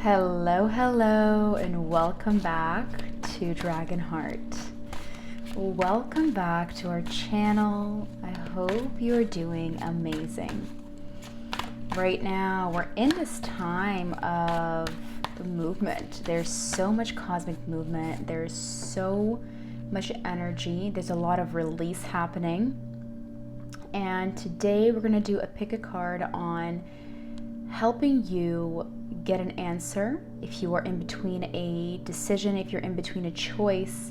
Hello, hello, and welcome back to Dragon Heart. Welcome back to our channel. I hope you're doing amazing. Right now, we're in this time of movement. There's so much cosmic movement. There's so much energy. There's a lot of release happening. And today we're going to do a pick a card on helping you get an answer if you are in between a decision, if you're in between a choice.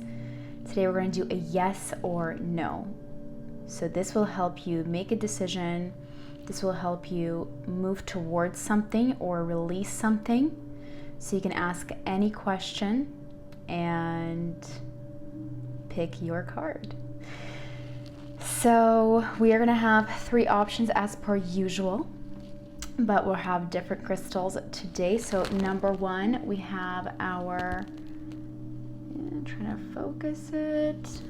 Today we're going to do a yes or no. So this will help you make a decision. This will help you move towards something or release something. So you can ask any question and pick your card. So we are going to have 3 options as per usual, but we'll have different crystals today. So number 1, we have our, trying to focus it.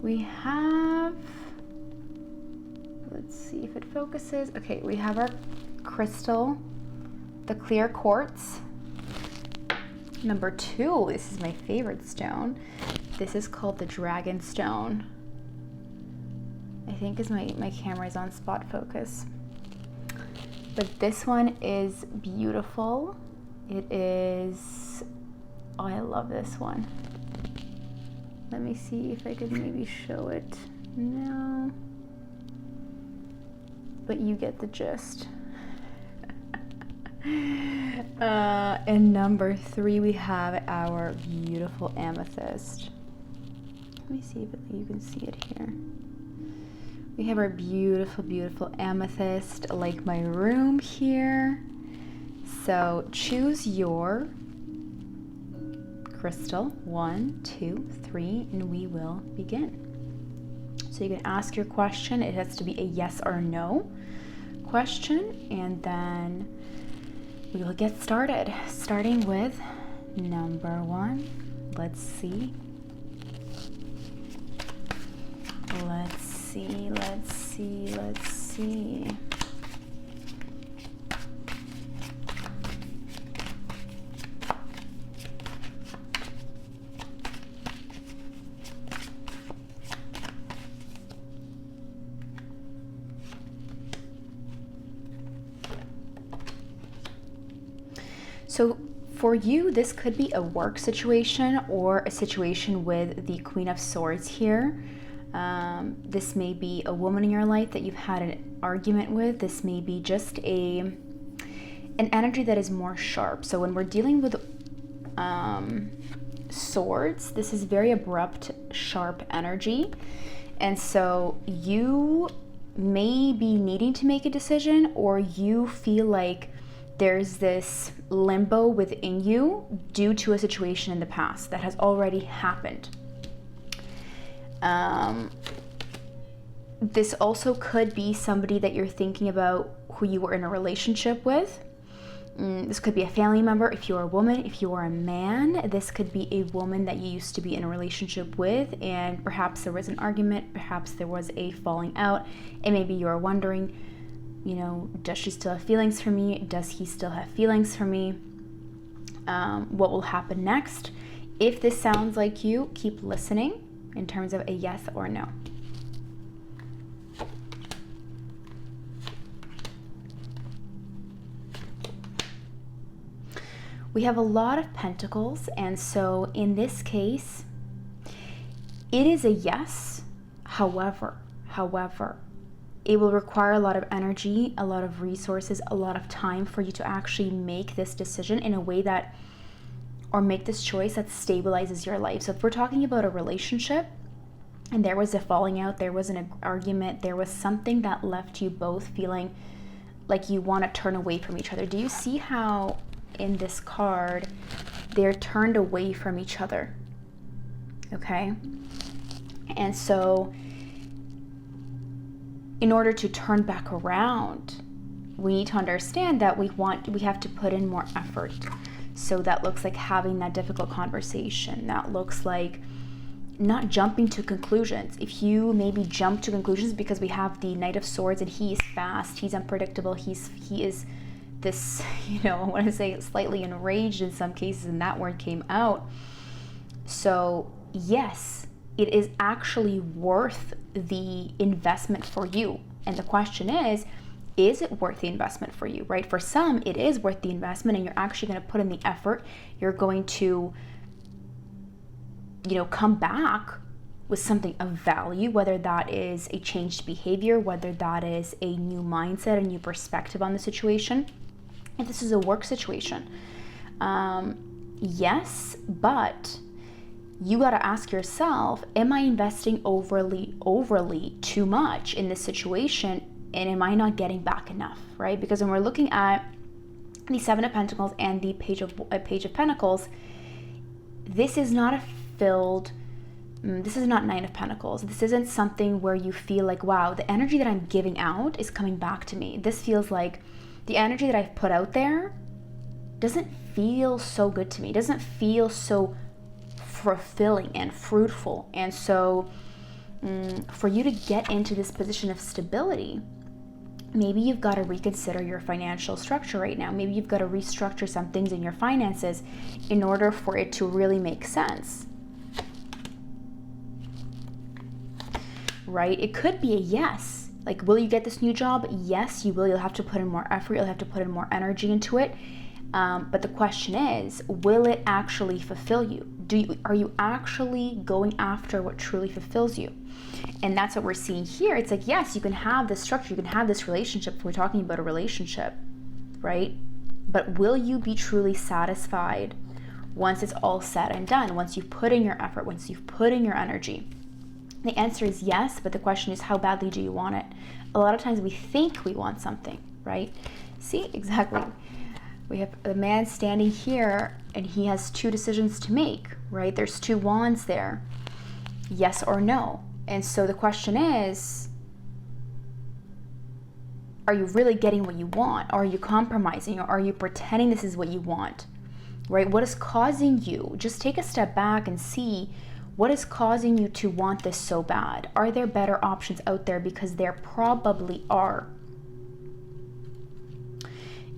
We have, let's see if it focuses. Okay, we have our crystal, the clear quartz. Number 2, this is my favorite stone. This is called the dragon stone. I think is my camera is on spot focus. But this one is beautiful. It is, oh, I love this one. Let me see if I could maybe show it. No. But you get the gist. And number 3, we have our beautiful amethyst. Let me see if you can see it here. We have our beautiful, beautiful amethyst, like my room here. So choose your crystal, 1, 2, 3, and we will begin. So you can ask your question. It has to be a yes or no question, and then we will get started. Starting with number 1. Let's see. Let's see. So for you, this could be a work situation or a situation with the Queen of Swords here. This may be a woman in your life that you've had an argument with. This may be just an energy that is more sharp. So when we're dealing with swords, this is very abrupt, sharp energy. And so you may be needing to make a decision, or you feel like there's this limbo within you due to a situation in the past that has already happened. This also could be somebody that you're thinking about who you were in a relationship with. This could be a family member if you're a woman. If you are a man, this could be a woman that you used to be in a relationship with, and perhaps there was an argument, perhaps there was a falling out, and maybe you're wondering, does she still have feelings for me? Does he still have feelings for me? What will happen next? If this sounds like you, keep listening in terms of a yes or no. We have a lot of pentacles, and so in this case, it is a yes. However, it will require a lot of energy, a lot of resources, a lot of time for you to actually make this decision in a way that, or make this choice that stabilizes your life. So if we're talking about a relationship and there was a falling out, there was an argument, there was something that left you both feeling like you want to turn away from each other. Do you see how in this card they're turned away from each other? Okay. And so in order to turn back around, we need to understand that we have to put in more effort. So that looks like having that difficult conversation. That looks like not jumping to conclusions. If you maybe jump to conclusions because we have the Knight of Swords and he is fast, he's unpredictable, he is this, I want to say slightly enraged in some cases, and that word came out. So yes, it is actually worth the investment for you. And the question is it worth the investment for you, right? For some, it is worth the investment, and you're actually going to put in the effort. You're going to, come back with something of value, whether that is a changed behavior, whether that is a new mindset, a new perspective on the situation. If this is a work situation, yes, but you got to ask yourself, am I investing overly too much in this situation, and am I not getting back enough, right? Because when we're looking at the Seven of Pentacles and the Page of Pentacles, this is not Nine of Pentacles. This isn't something where you feel like, wow, the energy that I'm giving out is coming back to me. This feels like the energy that I've put out there doesn't feel so good to me, doesn't feel so fulfilling and fruitful. And so for you to get into this position of stability, maybe you've got to reconsider your financial structure right now. Maybe you've got to restructure some things in your finances in order for it to really make sense. Right? It could be a yes. Like, will you get this new job? Yes, you will. You'll have to put in more effort. You'll have to put in more energy into it. But the question is, will it actually fulfill you? Are you actually going after what truly fulfills you? And that's what we're seeing here. It's like, yes, you can have this structure, you can have this relationship. If we're talking about a relationship, right? But will you be truly satisfied once it's all said and done? Once you've put in your effort, once you've put in your energy? The answer is yes, but the question is, how badly do you want it? A lot of times we think we want something, right? See, exactly. We have a man standing here, and he has two decisions to make, right? There's two wands there, yes or no. And so the question is, are you really getting what you want? Or are you compromising? Or are you pretending this is what you want, right? What is causing you? Just take a step back and see what is causing you to want this so bad. Are there better options out there? Because there probably are.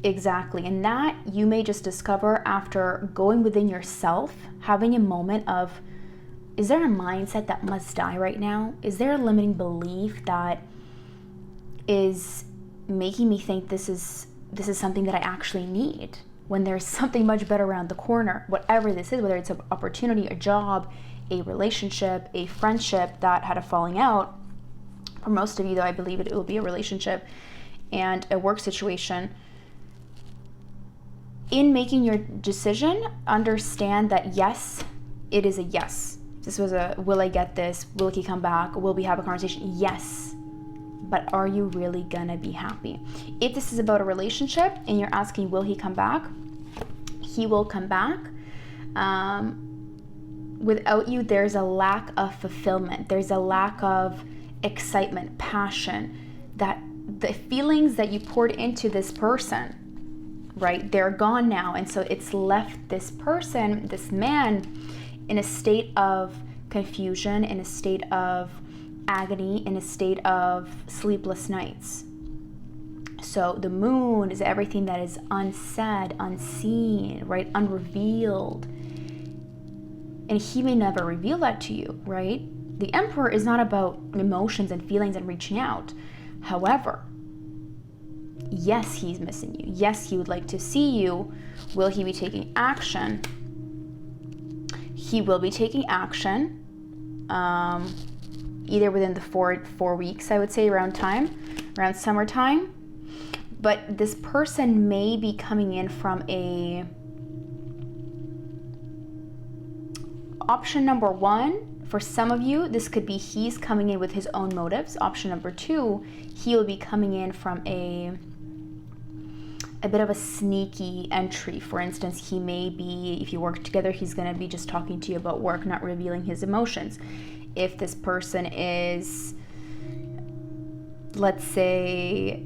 Exactly. And that you may just discover after going within yourself, having a moment of, is there a mindset that must die right now? Is there a limiting belief that is making me think this is something that I actually need, when there's something much better around the corner? Whatever this is, whether it's an opportunity, a job, a relationship, a friendship that had a falling out. For most of you, though, I believe it will be a relationship and a work situation. In making your decision, understand that yes, it is a yes. This was a, will I get this? Will he come back? Will we have a conversation? Yes. But are you really gonna be happy? If this is about a relationship and you're asking, will he come back? He will come back. Without you, there's a lack of fulfillment. There's a lack of excitement, passion, that the feelings that you poured into this person, right? They're gone now. And so it's left this person, this man, in a state of confusion, in a state of agony, in a state of sleepless nights. So the moon is everything that is unsaid, unseen, right? Unrevealed. And he may never reveal that to you, right? The Emperor is not about emotions and feelings and reaching out. However, yes, he's missing you. Yes, he would like to see you. Will he be taking action? He will be taking action, either within the four weeks, I would say, around summertime. But this person may be coming in from a option number one. For some of you, this could be he's coming in with his own motives. Option number two, he will be coming in from a bit of a sneaky entry. For instance, he may be, if you work together, he's going to be just talking to you about work, not revealing his emotions. If this person is, let's say,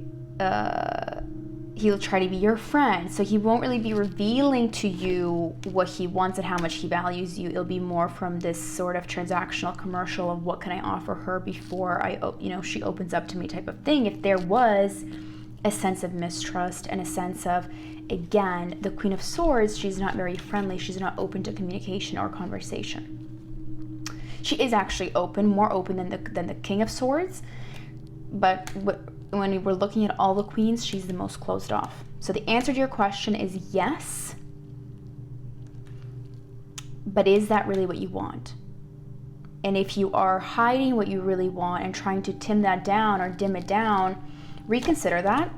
he'll try to be your friend, so he won't really be revealing to you what he wants and how much he values you. It'll be more from this sort of transactional commercial of what can I offer her before she opens up to me type of thing. If there was a sense of mistrust and a sense of, again, the Queen of Swords, she's not very friendly. She's not open to communication or conversation. She is actually open, more open than the King of Swords, but when we're looking at all the queens, she's the most closed off. So the answer to your question is yes, but is that really what you want? And if you are hiding what you really want and trying to dim that down or dim it down, reconsider that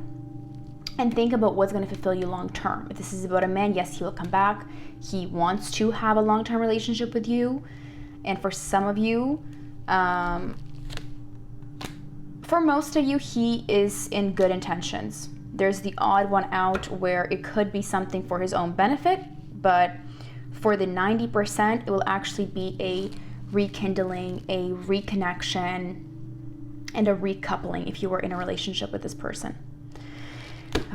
and think about what's going to fulfill you long term. If this is about a man, yes, he will come back. He wants to have a long-term relationship with you. And for some of you, for most of you, he is in good intentions. There's the odd one out where it could be something for his own benefit, but for the 90%, it will actually be a rekindling, a reconnection, and a recoupling if you were in a relationship with this person.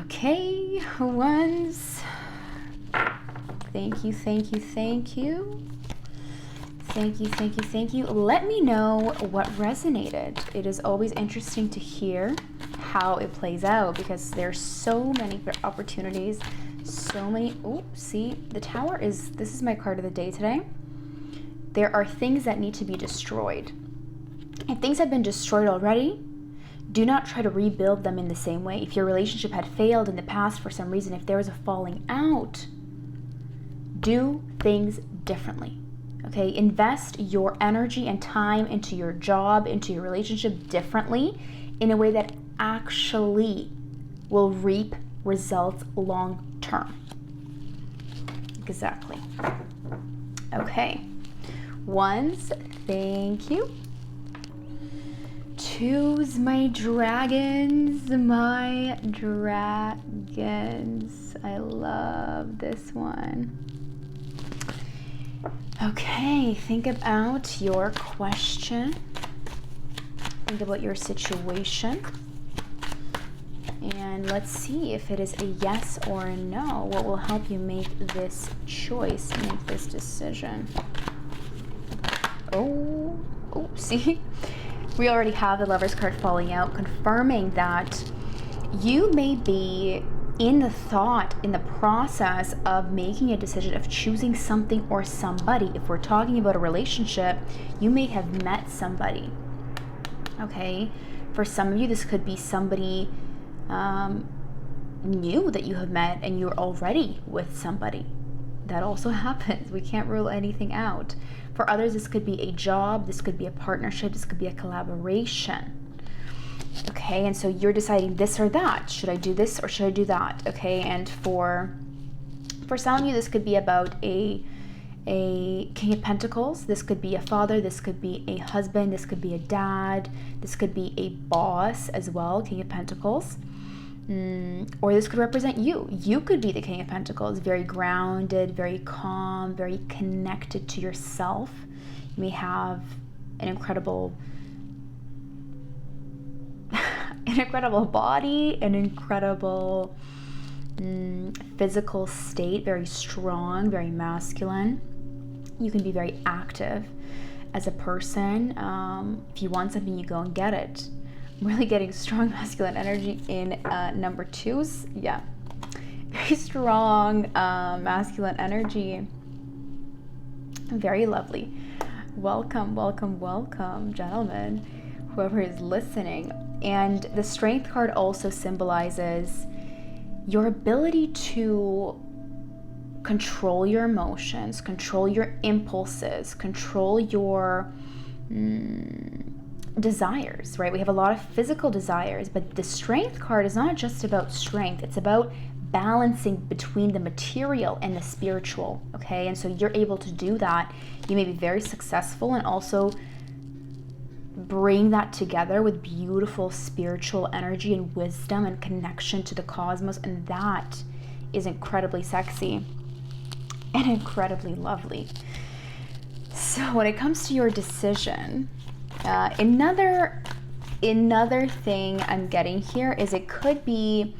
Okay, ones. Thank you, thank you, thank you. Thank you, thank you, thank you. Let me know what resonated. It is always interesting to hear how it plays out because there's so many opportunities, so many. Oh, see, the Tower is, this is my card of the day today. There are things that need to be destroyed. If things have been destroyed already, do not try to rebuild them in the same way. If your relationship had failed in the past for some reason, if there was a falling out, do things differently. Okay, invest your energy and time into your job, into your relationship differently in a way that actually will reap results long term. Exactly. Okay. Ones, thank you. Twos, my dragons, my dragons. I love this one. Okay, think about your question. Think about your situation. And let's see if it is a yes or a no. What will help you make this choice, make this decision? Oh, see? We already have the Lover's card falling out, confirming that you may be in the process of making a decision of choosing something or somebody. If we're talking about a relationship, you may have met somebody. Okay? For some of you, this could be somebody new that you have met and you're already with somebody. That also happens. We can't rule anything out. For others, this could be a job, this could be a partnership, this could be a collaboration. Okay, and so you're deciding this or that. Should I do this or should I do that? Okay, and for some of you, this could be about a King of Pentacles. This could be a father, this could be a husband, this could be a dad, this could be a boss as well, King of Pentacles. Or this could represent you. You could be the King of Pentacles, very grounded, very calm, very connected to yourself. You may have an incredible body, an incredible physical state, very strong, very masculine. You can be very active as a person. If you want something, you go and get it. I'm really getting strong masculine energy in number twos. Yeah, very strong masculine energy. Very lovely. Welcome, welcome, welcome, gentlemen, whoever is listening. And the Strength card also symbolizes your ability to control your emotions, control your impulses, control your desires, right? We have a lot of physical desires, but the Strength card is not just about strength. It's about balancing between the material and the spiritual, okay? And so you're able to do that. You may be very successful and also bring that together with beautiful spiritual energy and wisdom and connection to the cosmos, and that is incredibly sexy and incredibly lovely. So when it comes to your decision, another thing I'm getting here is it could be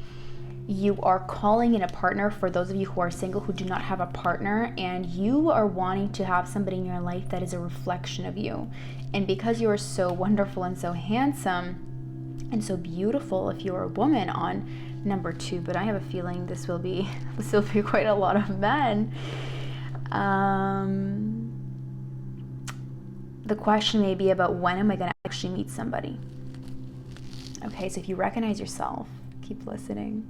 you are calling in a partner. For those of you who are single, who do not have a partner, and you are wanting to have somebody in your life that is a reflection of you. And because you are so wonderful and so handsome, And so beautiful if you're a woman on number 2, but I have a feeling this will be quite a lot of men. The question may be about, when am I going to actually meet somebody? Okay, so if you recognize yourself, keep listening.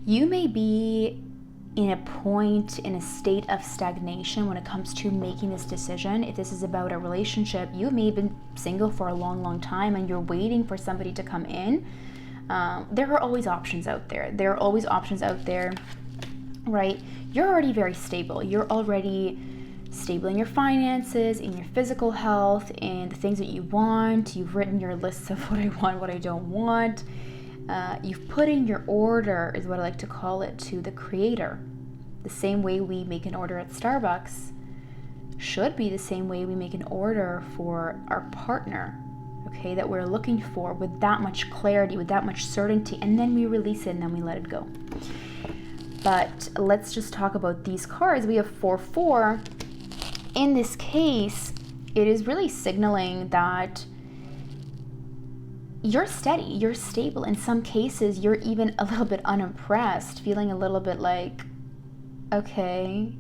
You may be in a state of stagnation when it comes to making this decision. If this is about a relationship, you may have been single for a long, long time and you're waiting for somebody to come in. There are always options out there. Right? You're already very stable. You're already stable in your finances, in your physical health, in the things that you want. You've written your lists of what I want, what I don't want. You've put in your order, is what I like to call it, to the creator. The same way we make an order at Starbucks should be the same way we make an order for our partner, okay, that we're looking for, with that much clarity, with that much certainty, and then we release it and then we let it go. But let's just talk about these cards. We have 4-4. In this case, it is really signaling that you're steady, you're stable. In some cases, you're even a little bit unimpressed, feeling a little bit like, okay,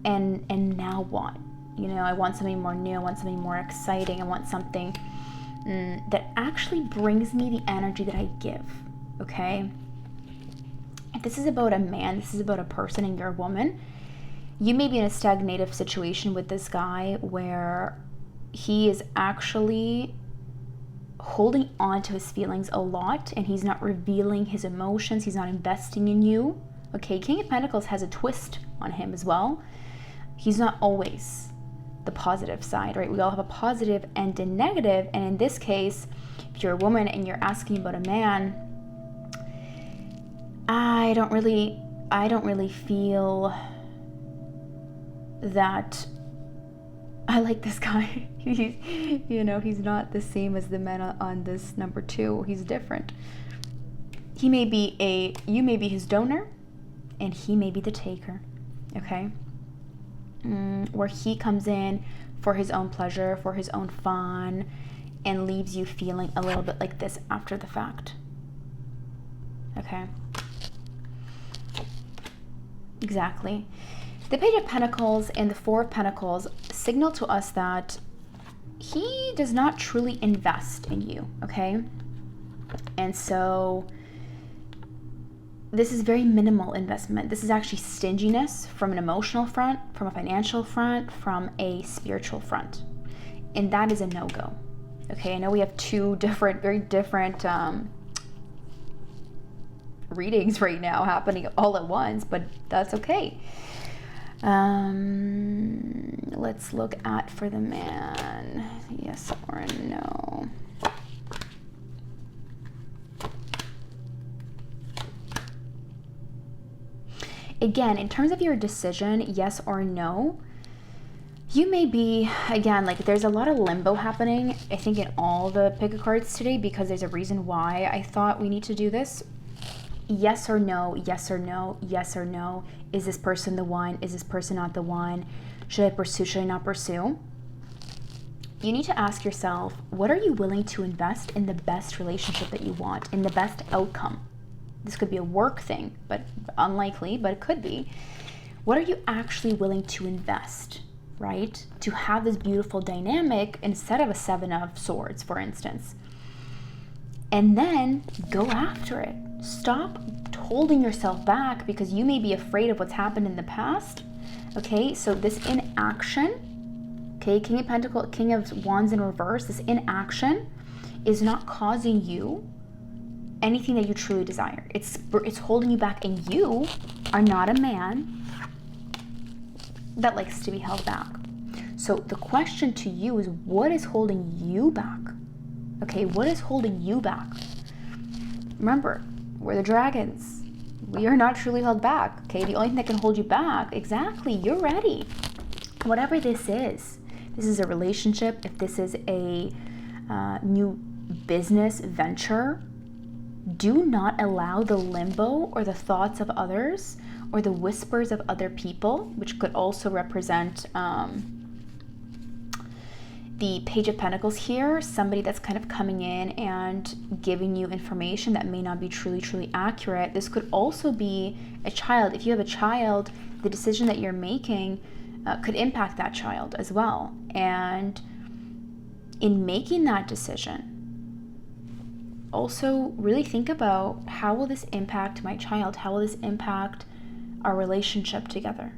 and now what? You know, I want something more new, I want something more exciting, I want something that actually brings me the energy that I give, okay? If this is about a man, this is about a person, and you're a woman, you may be in a stagnative situation with this guy where he is actually holding on to his feelings a lot, and he's not revealing his emotions, he's not investing in you. Okay, King of Pentacles has a twist on him as well. He's not always the positive side, right? We all have a positive and a negative, and in this case, if you're a woman and you're asking about a man, I don't really feel that I like this guy. He's not the same as the men on this number 2. He's different. You may be his donor, and he may be the taker, okay? Where he comes in for his own pleasure, for his own fun, and leaves you feeling a little bit like this after the fact, okay? Exactly. The Page of Pentacles and the Four of Pentacles signal to us that he does not truly invest in you, okay? And so this is very minimal investment. This is actually stinginess from an emotional front, from a financial front, from a spiritual front. And that is a no-go. Okay, I know we have two very different readings right now happening all at once, but that's okay. Let's look at for the man, yes or no. Again, in terms of your decision, yes or no, you may be, again, like there's a lot of limbo happening, I think, in all the pick a cards today, because there's a reason why I thought we need to do this. Yes or no, yes or no, yes or no. Is this person the one? Is this person not the one? Should I pursue? Should I not pursue? You need to ask yourself, what are you willing to invest in the best relationship that you want, in the best outcome? This could be a work thing, but unlikely, but it could be. What are you actually willing to invest, right? To have this beautiful dynamic instead of a 7 of Swords, for instance. And then go after it. Stop holding yourself back because you may be afraid of what's happened in the past. Okay, so this inaction, okay, King of Pentacles, King of Wands in reverse, this inaction is not causing you anything that you truly desire. It's holding you back, and you are not a man that likes to be held back. So the question to you is, what is holding you back? Okay, what is holding you back? Remember, we're the dragons. We are not truly held back, okay? The only thing that can hold you back, exactly, you're ready. Whatever this is a relationship, if this is a new business venture, do not allow the limbo or the thoughts of others or the whispers of other people, which could also represent the Page of Pentacles here, somebody that's kind of coming in and giving you information that may not be truly accurate. This could also be a child. If you have a child, the decision that you're making could impact that child as well. And in making that decision, also really think about, how will this impact my child? How will this impact our relationship together?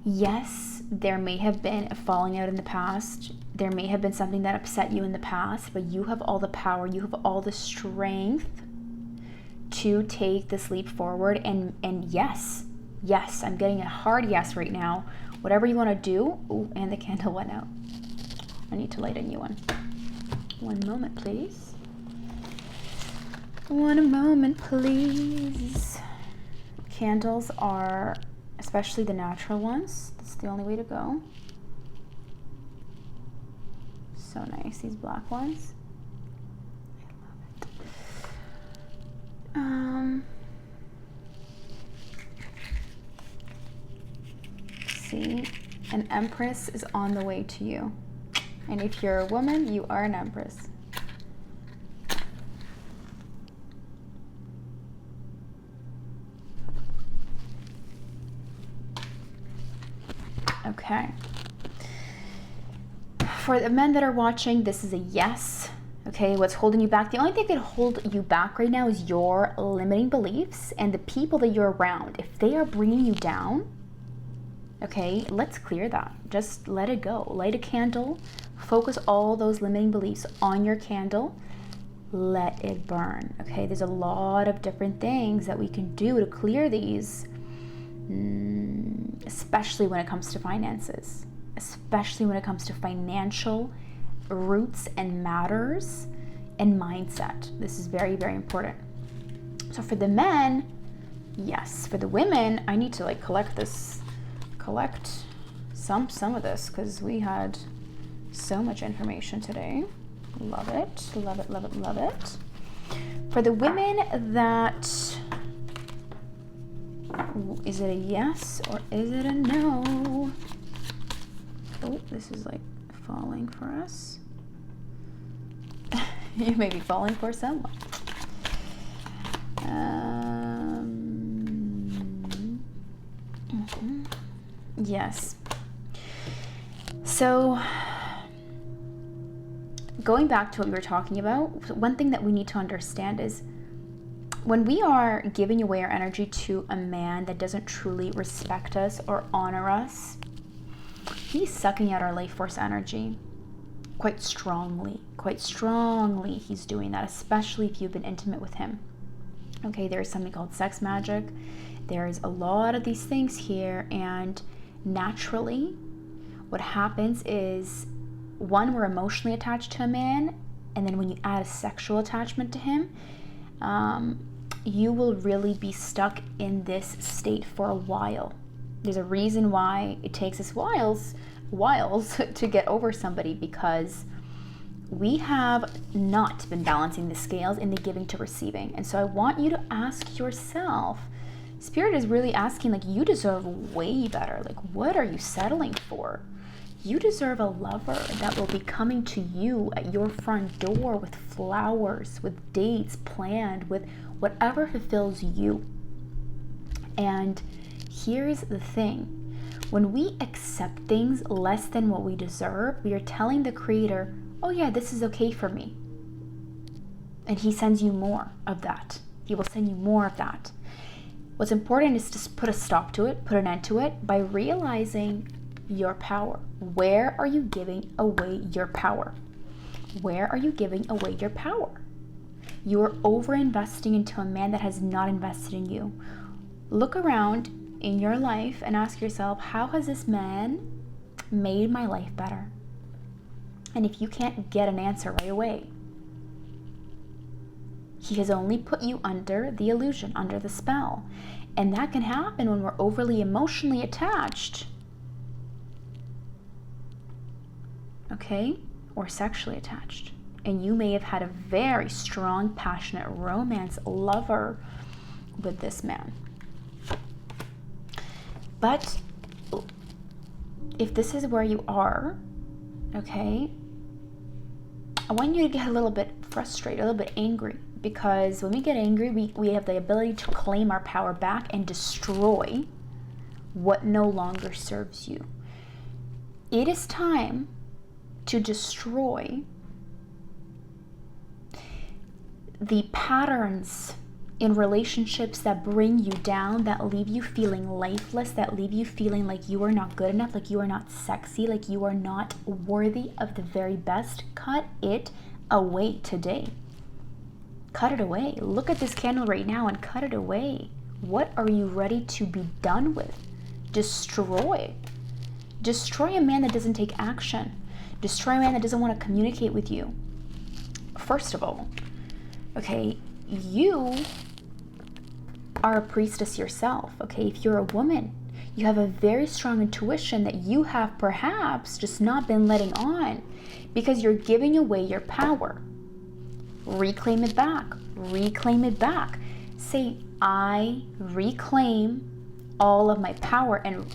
Yes, there may have been a falling out in the past. There may have been something that upset you in the past, but you have all the power, you have all the strength to take this leap forward. And yes, I'm getting a hard yes right now. Whatever you want to do. Ooh, and the candle went out. I need to light a new one. One moment, please. One moment, please. Candles are, especially the natural ones, that's the only way to go. So nice, these black ones. I love it. See, an Empress is on the way to you. And if you're a woman, you are an Empress. Okay. For the men that are watching, this is a yes. Okay, what's holding you back? The only thing that could hold you back right now is your limiting beliefs and the people that you're around. If they are bringing you down, okay, let's clear that. Just let it go. Light a candle. Focus all those limiting beliefs on your candle. Let it burn. Okay, there's a lot of different things that we can do to clear these, especially when it comes to finances, especially when it comes to financial roots and matters and mindset. This is very important. So for the men, yes. For the women, I need to like collect some of this, because we had so much information today. Love it. For the women that, is it a yes or is it a no? Oh, this is like falling for us. You may be falling for someone. Yes. So, going back to what we were talking about, one thing that we need to understand is, when we are giving away our energy to a man that doesn't truly respect us or honor us, he's sucking out our life force energy quite strongly. He's doing that, especially if you've been intimate with him. Okay, there's something called sex magic. There's a lot of these things here, and naturally what happens is, one, we're emotionally attached to a man, and then when you add a sexual attachment to him, you will really be stuck in this state for a while. There's a reason why it takes us whiles to get over somebody, because we have not been balancing the scales in the giving to receiving. And so I want you to ask yourself, Spirit is really asking, like, you deserve way better. Like, what are you settling for? You deserve a lover that will be coming to you at your front door with flowers, with dates planned, with whatever fulfills you. And here's the thing. When we accept things less than what we deserve, we are telling the Creator, oh yeah, this is okay for me. And He sends you more of that. He will send you more of that. What's important is to put a stop to it, put an end to it, by realizing your power. Where are you giving away your power? Where are you giving away your power? You are over-investing into a man that has not invested in you. Look around in your life and ask yourself, how has this man made my life better? And if you can't get an answer right away, he has only put you under the illusion, under the spell. And that can happen when we're overly emotionally attached okay, or sexually attached. And you may have had a very strong, passionate romance lover with this man. But if this is where you are, okay, I want you to get a little bit frustrated, a little bit angry, because when we get angry, we have the ability to claim our power back and destroy what no longer serves you. It is time to destroy the patterns in relationships that bring you down, that leave you feeling lifeless, that leave you feeling like you are not good enough, like you are not sexy, like you are not worthy of the very best. Cut it away today. Cut it away. Look at this candle right now and cut it away. What are you ready to be done with? Destroy. Destroy a man that doesn't take action. Destroy a man that doesn't want to communicate with you. First of all, okay, you are a priestess yourself, okay? If you're a woman, you have a very strong intuition that you have perhaps just not been letting on because you're giving away your power. Reclaim it back. Reclaim it back. Say, I reclaim all of my power. And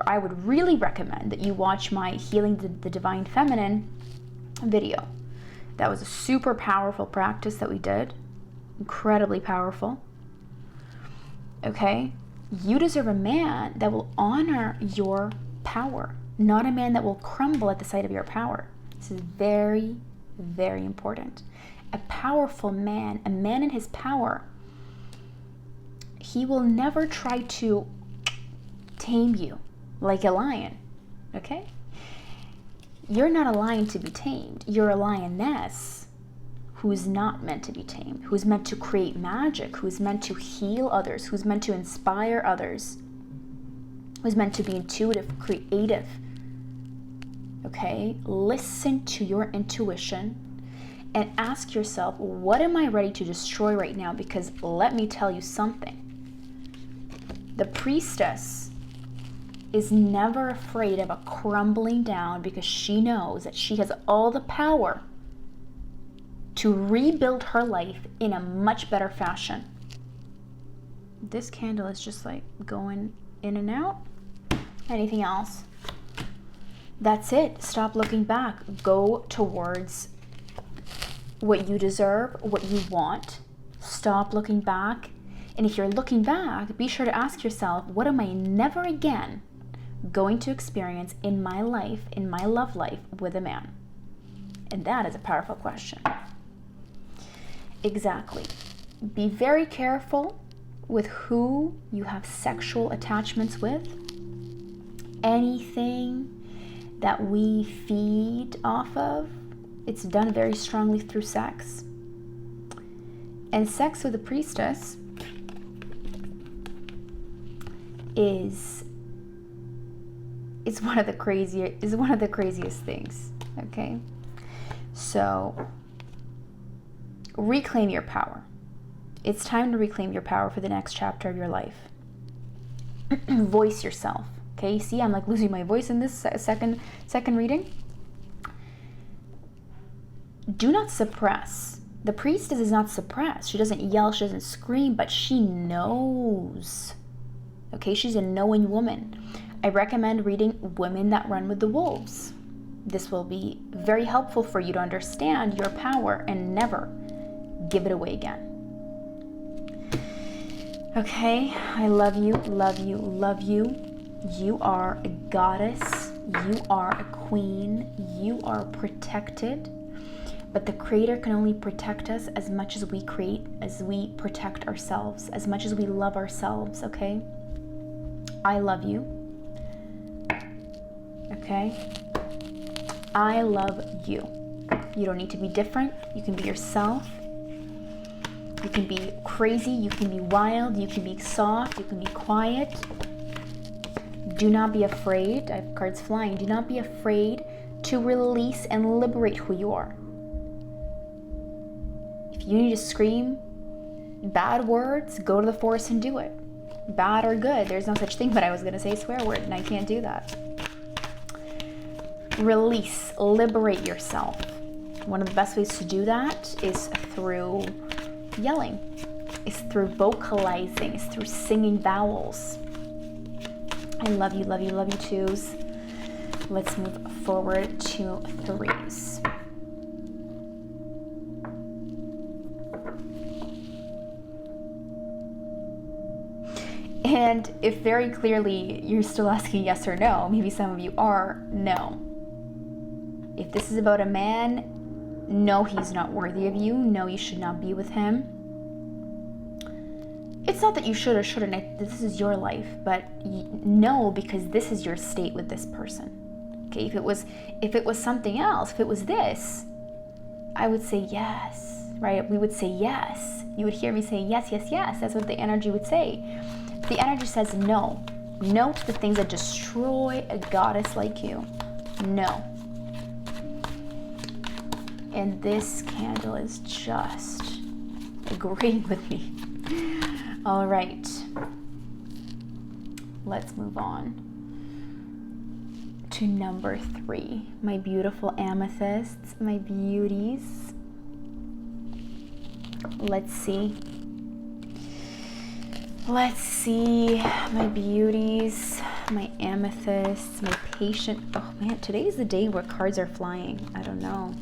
I would really recommend that you watch my Healing the Divine Feminine video. That was a super powerful practice that we did. Incredibly powerful. Okay? You deserve a man that will honor your power, not a man that will crumble at the sight of your power. This is very, very important. A powerful man, a man in his power, he will never try to tame you like a lion, okay? You're not a lion to be tamed. You're a lioness who's not meant to be tamed, who's meant to create magic, who's meant to heal others, who's meant to inspire others, who's meant to be intuitive, creative, okay? Listen to your intuition and ask yourself, what am I ready to destroy right now? Because let me tell you something. The priestess is never afraid of a crumbling down because she knows that she has all the power to rebuild her life in a much better fashion. This candle is just like going in and out. Anything else? That's it. Stop looking back. Go towards what you deserve, what you want. Stop looking back. And if you're looking back, be sure to ask yourself, what am I never again going to experience in my life, in my love life with a man? And that is a powerful question. Exactly. Be very careful with who you have sexual attachments with. Anything that we feed off of, it's done very strongly through sex. And sex with a priestess is one of the craziest things. Okay, so reclaim your power. It's time to reclaim your power for the next chapter of your life. Voice yourself. Okay, see, I'm like losing my voice in this second reading. Do not suppress. The priestess is not suppressed. She doesn't yell, she doesn't scream, but she knows. Okay, she's a knowing woman. I recommend reading Women That Run with the Wolves. This will be very helpful for you to understand your power and never give it away again. Okay, I love you, love you, love you. You are a goddess. You are a queen. You are protected. But the Creator can only protect us as much as we protect ourselves, as much as we love ourselves, okay? I love you. Okay? I love you. You don't need to be different. You can be yourself. You can be crazy. You can be wild. You can be soft. You can be quiet. Do not be afraid. I have cards flying. Do not be afraid to release and liberate who you are. If you need to scream bad words, go to the forest and do it. Bad or good, there's no such thing, but I was going to say swear word and I can't do that. Release, liberate yourself. One of the best ways to do that is through yelling, is through vocalizing, is through singing vowels. I love you, love you, love you, twos. Let's move forward to threes. And if very clearly you're still asking yes or no, maybe some of you are, no. If this is about a man, no, he's not worthy of you. No, you should not be with him. It's not that you should or shouldn't. This is your life, but no, because this is your state with this person. Okay, if it was something else, if it was this, I would say yes, right? We would say yes. You would hear me say yes, yes, yes. That's what the energy would say. The energy says no. No to the things that destroy a goddess like you. No. And this candle is just agreeing with me. All right. Let's move on to number 3. My beautiful amethysts, my beauties. Let's see. Let's see, my beauties, my amethysts, my patient. Oh man, today is the day where cards are flying. I don't know.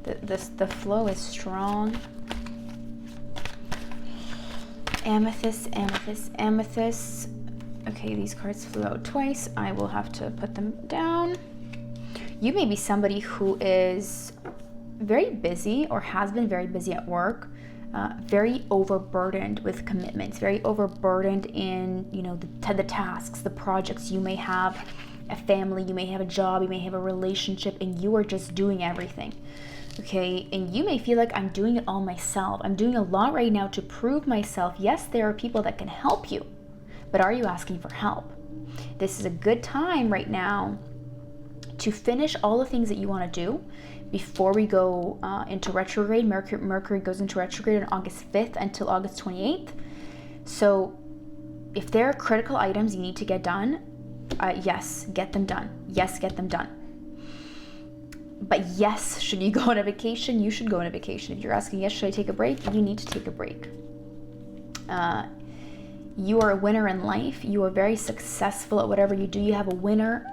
The flow is strong. Amethyst, amethyst, amethyst. Okay, these cards flew out twice. I will have to put them down. You may be somebody who is very busy or has been very busy at work, very overburdened with commitments, very overburdened in, the tasks, the projects. You may have a family, you may have a job, you may have a relationship, and you are just doing everything. Okay, and you may feel like I'm doing it all myself. I'm doing a lot right now to prove myself. Yes, there are people that can help you, but are you asking for help? This is a good time right now to finish all the things that you want to do before we go into retrograde. Mercury goes into retrograde on August 5th until August 28th. So if there are critical items you need to get done, yes, get them done. Yes, get them done. But yes, should you go on a vacation? You should go on a vacation. If you're asking, yes, should I take a break? You need to take a break. You are a winner in life. You are very successful at whatever you do. You have a winner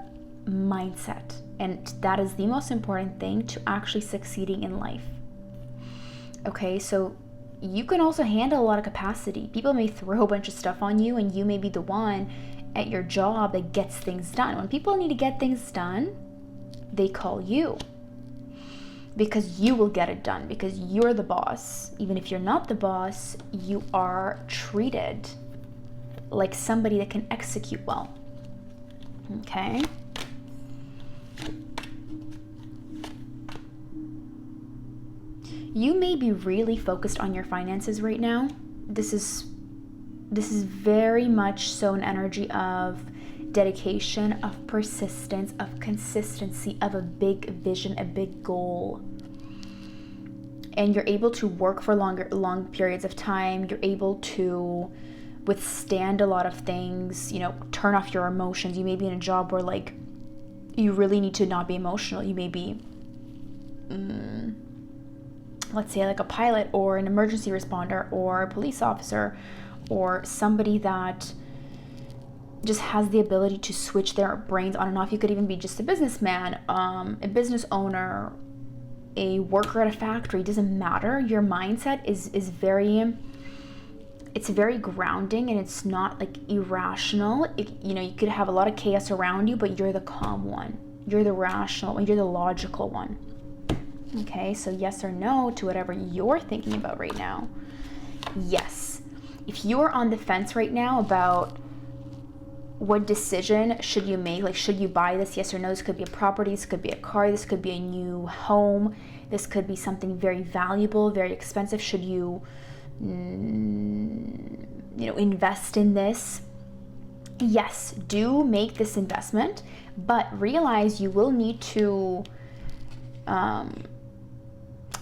mindset. And that is the most important thing to actually succeeding in life. Okay, so you can also handle a lot of capacity. People may throw a bunch of stuff on you, and you may be the one at your job that gets things done. When people need to get things done, they call you. Because you will get it done, because you're the boss. Even if you're not the boss, you are treated like somebody that can execute well. Okay? You may be really focused on your finances right now. This is very much so an energy of dedication, of persistence, of consistency, of a big vision, a big goal. And you're able to work for long periods of time. You're able to withstand a lot of things, turn off your emotions. You may be in a job where you really need to not be emotional. You may be, let's say a pilot or an emergency responder or a police officer or somebody that just has the ability to switch their brains on and off. You could even be just a businessman, a business owner, a worker at a factory. It doesn't matter. Your mindset is very, it's very grounding, and it's not irrational. You could have a lot of chaos around you, but you're the calm one. You're the rational one. You're the logical one. Okay, so yes or no to whatever you're thinking about right now. Yes. If you are on the fence right now about what decision should you make, should you buy this, yes or no? This could be a property, this could be a car, this could be a new home, this could be something very valuable, very expensive. Should you, invest in this? Yes, do make this investment, but realize you will need to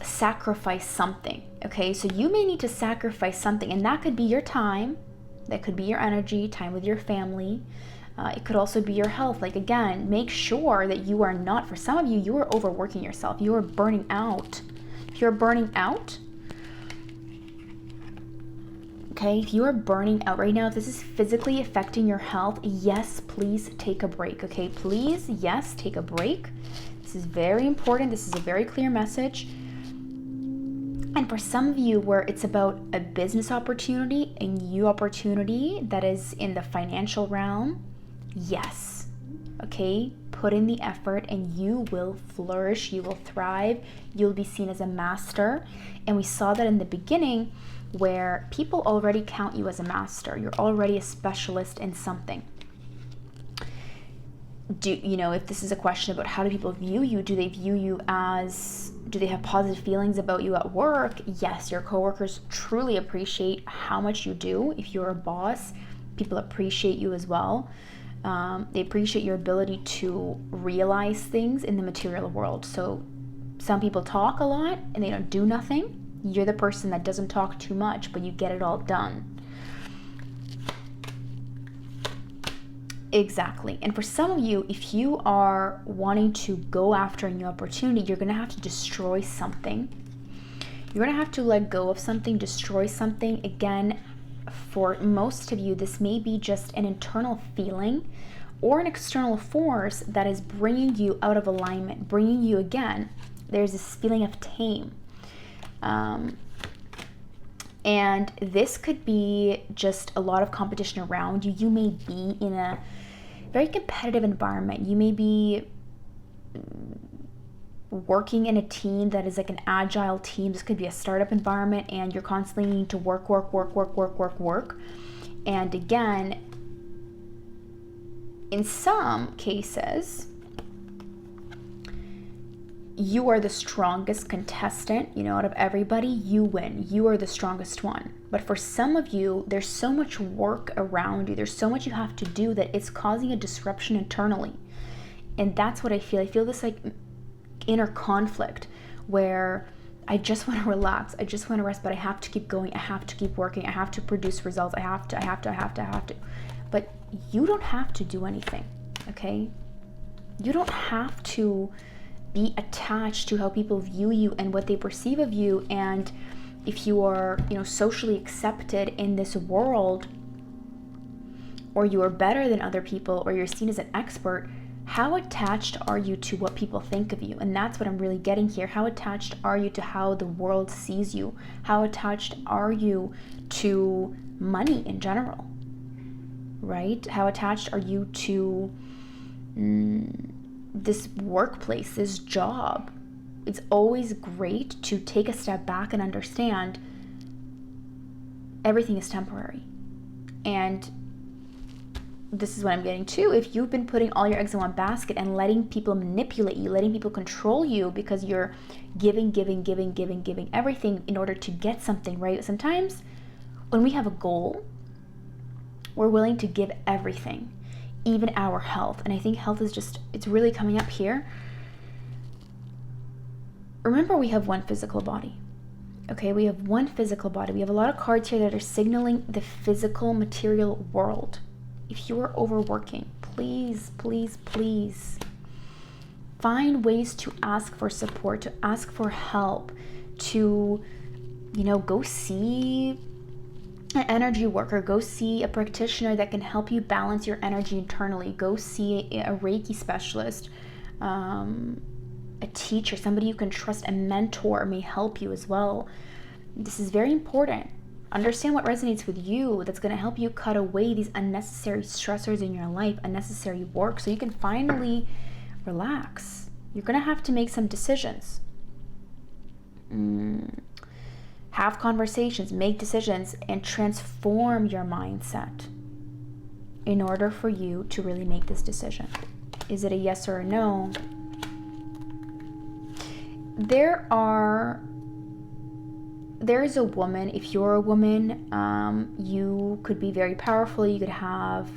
sacrifice something. Okay, so you may need to sacrifice something, and that could be your time. That could be your energy, time with your family. It could also be your health. Like, again, make sure that you are not, for some of you, you are overworking yourself. You are burning out. If you're burning out, okay, if you are burning out right now, if this is physically affecting your health, yes, please take a break, okay? Please, yes, take a break. This is very important. This is a very clear message. And for some of you where it's about a business opportunity, a new opportunity that is in the financial realm, yes, okay, put in the effort and you will flourish, you will thrive, you'll be seen as a master. And we saw that in the beginning where people already count you as a master. You're already a specialist in something. If this is a question about how do people view you, do they have positive feelings about you at work? Yes, your coworkers truly appreciate how much you do. If you're a boss, people appreciate you as well. They appreciate your ability to realize things in the material world. So some people talk a lot and they don't do nothing. You're the person that doesn't talk too much, but you get it all done. Exactly. And for some of you, if you are wanting to go after a new opportunity, you're going to have to destroy something. You're going to have to let go of something, destroy something. Again, for most of you, this may be just an internal feeling or an external force that is bringing you out of alignment, bringing you, again, there's this feeling of tame. And this could be just a lot of competition around you. You may be in a very competitive environment. You may be working in a team that is like an agile team. This could be a startup environment and you're constantly needing to work. And again, in some cases, you are the strongest contestant, out of everybody, you win. You are the strongest one. But for some of you, there's so much work around you. There's so much you have to do that it's causing a disruption internally. And that's what I feel. I feel this like inner conflict where I just want to relax. I just want to rest, but I have to keep going. I have to keep working. I have to produce results. I have to. But you don't have to do anything, okay? You don't have to be attached to how people view you and what they perceive of you. And if you are, socially accepted in this world, or you are better than other people, or you're seen as an expert, how attached are you to what people think of you? And that's what I'm really getting here. How attached are you to how the world sees you? How attached are you to money in general, right? How attached are you to this workplace, this job? It's always great to take a step back and understand everything is temporary. And this is what I'm getting to. If you've been putting all your eggs in one basket and letting people manipulate you, letting people control you because you're giving everything in order to get something, right? Sometimes when we have a goal, we're willing to give everything, even our health. And I think health is it's really coming up here. Remember, we have one physical body. Okay, we have one physical body. We have a lot of cards here that are signaling the physical material world. If you are overworking, please find ways to ask for support, to ask for help, to, go see an energy worker, go see a practitioner that can help you balance your energy internally. Go see a Reiki specialist, a teacher, somebody you can trust, a mentor may help you as well. This is very important. Understand what resonates with you that's going to help you cut away these unnecessary stressors in your life, unnecessary work, so you can finally relax. You're going to have to make some decisions. Have conversations, make decisions, and transform your mindset in order for you to really make this decision. Is it a yes or a no? There is a woman. If you're a woman, you could be very powerful. You could have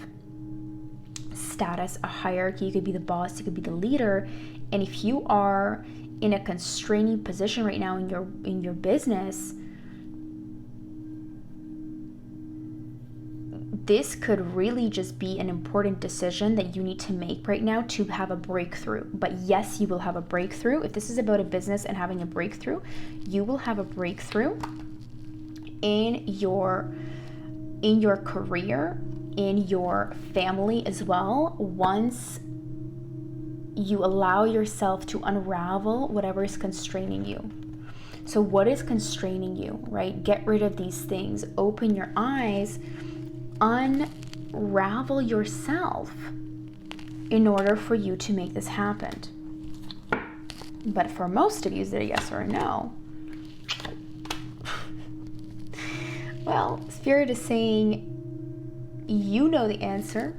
status, a hierarchy. You could be the boss. You could be the leader. And if you are in a constraining position right now in your business, this could really just be an important decision that you need to make right now to have a breakthrough. But yes, you will have a breakthrough. If this is about a business and having a breakthrough, you will have a breakthrough in your career, in your family as well, once you allow yourself to unravel whatever is constraining you. So what is constraining you, right? Get rid of these things. Open your eyes. Unravel yourself in order for you to make this happen. But for most of you, is it a yes or a no? Well, Spirit is saying you know the answer.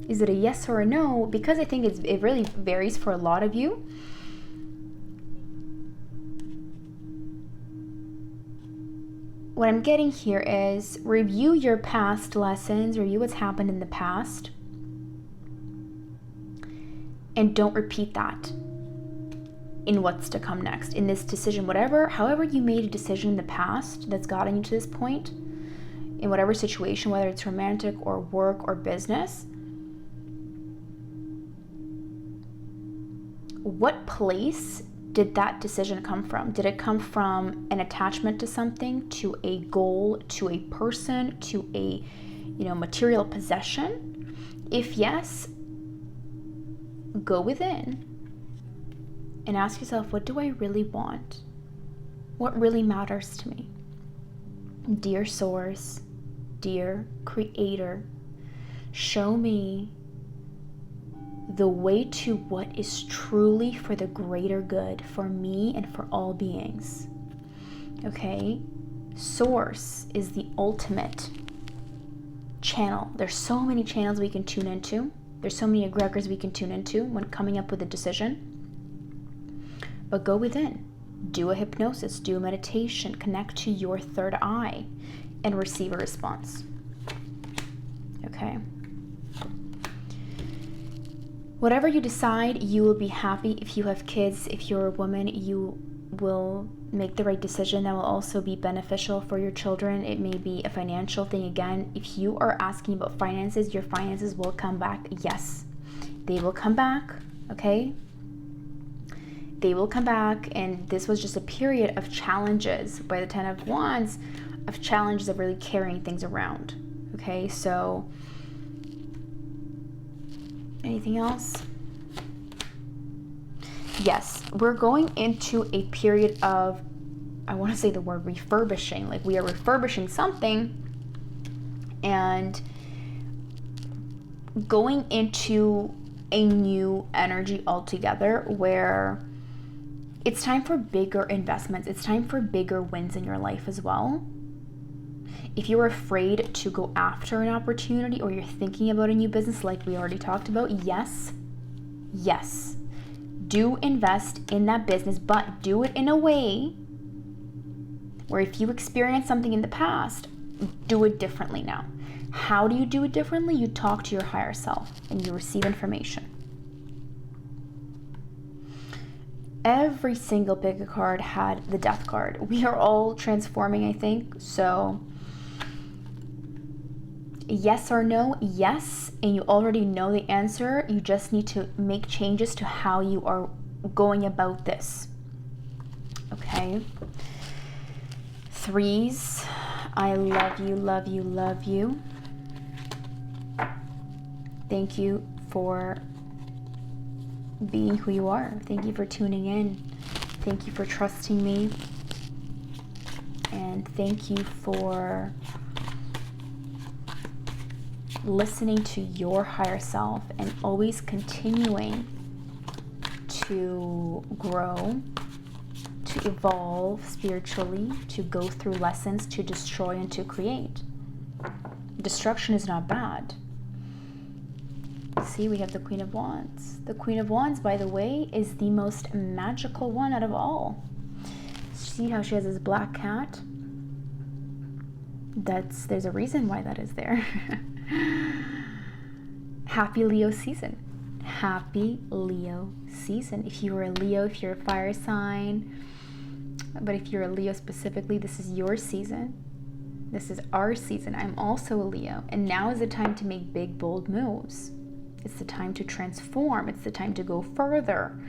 Is it a yes or a no? Because I think it really varies for a lot of you. What I'm getting here is review your past lessons, review what's happened in the past, and don't repeat that in what's to come next. In this decision, however you made a decision in the past that's gotten you to this point, in whatever situation, whether it's romantic or work or business, what place did that decision come from? Did it come from an attachment to something, to a goal, to a person, to a material possession? If yes, go within and ask yourself, what do I really want? What really matters to me? Dear Source, dear Creator, show me the way to what is truly for the greater good for me and for all beings. Okay? Source is the ultimate channel. There's so many channels we can tune into. There's so many egregors we can tune into when coming up with a decision. But go within. Do a hypnosis, do a meditation, connect to your third eye, and receive a response. Okay? Whatever you decide, you will be happy. If you have kids, if you're a woman, you will make the right decision that will also be beneficial for your children. It may be a financial thing. Again, if you are asking about finances, your finances will come back. Yes, they will come back, okay? They will come back, and this was just a period of challenges by the Ten of Wands, of challenges of really carrying things around, okay? So anything else? Yes, we're going into a period of, I want to say the word refurbishing, like we are refurbishing something and going into a new energy altogether, where it's time for bigger investments. It's time for bigger wins in your life as well. If you're afraid to go after an opportunity, or you're thinking about a new business like we already talked about, yes, do invest in that business, but do it in a way where if you experienced something in the past, do it differently now. How do you do it differently? You talk to your higher self and you receive information. Every single pick a card had the Death card. We are all transforming, I think, so yes or no? Yes, and you already know the answer. You just need to make changes to how you are going about this. Okay? Threes, I love you, love you, love you. Thank you for being who you are. Thank you for tuning in. Thank you for trusting me. And thank you for listening to your higher self and always continuing to grow, to evolve spiritually, to go through lessons, to destroy and to create. Destruction is not bad. See, we have the Queen of Wands. The Queen of Wands, by the way, is the most magical one out of all. See how she has this black cat? There's a reason why that is there. Happy Leo season. Happy Leo season. If you are a Leo, if you're a fire sign, but if you're a Leo specifically, this is your season. This is our season. I'm also a Leo. And now is the time to make big, bold moves. It's the time to transform. It's the time to go further.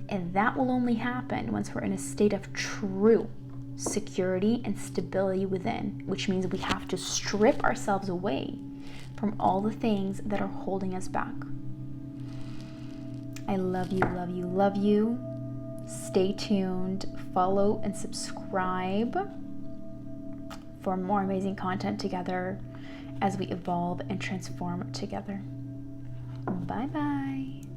And that will only happen once we're in a state of true security and stability within, which means we have to strip ourselves away from all the things that are holding us back. I love you, love you, love you. Stay tuned, follow and subscribe for more amazing content together as we evolve and transform together. Bye-bye.